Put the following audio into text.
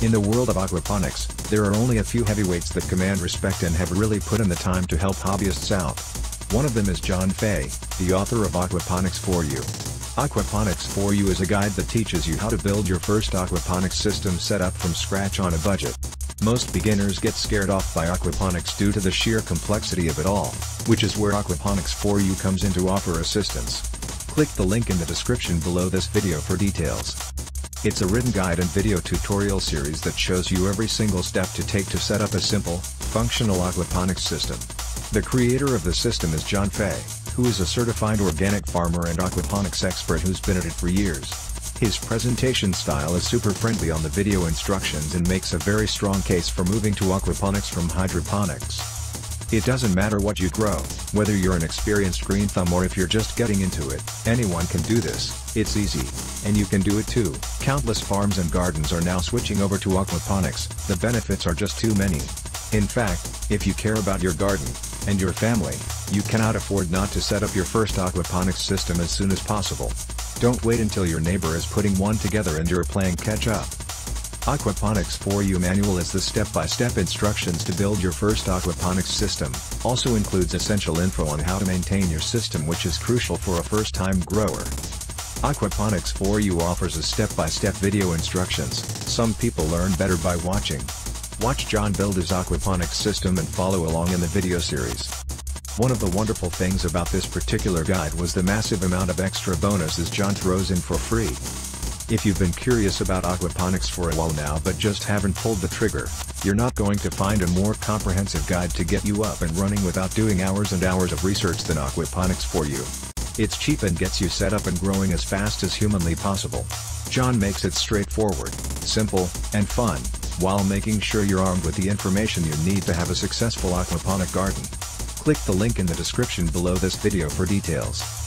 In the world of aquaponics, there are only a few heavyweights that command respect and have really put in the time to help hobbyists out. One of them is John Fay, the author of Aquaponics For You. Aquaponics For You is a guide that teaches you how to build your first aquaponics system set up from scratch on a budget. Most beginners get scared off by aquaponics due to the sheer complexity of it all, which is where Aquaponics For You comes in to offer assistance. Click the link in the description below this video for details. It's a written guide and video tutorial series that shows you every single step to take to set up a simple, functional aquaponics system. The creator of the system is John Fay, who is a certified organic farmer and aquaponics expert who's been at it for years. His presentation style is super friendly on the video instructions and makes a very strong case for moving to aquaponics from hydroponics. It doesn't matter what you grow, whether you're an experienced green thumb or if you're just getting into it, anyone can do this. It's easy. And you can do it too. Countless farms and gardens are now switching over to aquaponics. The benefits are just too many. In fact, if you care about your garden and your family, you cannot afford not to set up your first aquaponics system as soon as possible. Don't wait until your neighbor is putting one together and you're playing catch up. Aquaponics For You manual is the step-by-step instructions to build your first aquaponics system, also includes essential info on how to maintain your system, which is crucial for a first-time grower. Aquaponics For You offers a step-by-step video instructions. Some people learn better by watching. Watch John build his aquaponics system and follow along in the video series. One of the wonderful things about this particular guide was the massive amount of extra bonuses John throws in for free. If you've been curious about aquaponics for a while now but just haven't pulled the trigger, you're not going to find a more comprehensive guide to get you up and running without doing hours and hours of research than Aquaponics For You. It's cheap and gets you set up and growing as fast as humanly possible. John makes it straightforward, simple, and fun, while making sure you're armed with the information you need to have a successful aquaponic garden. Click the link in the description below this video for details.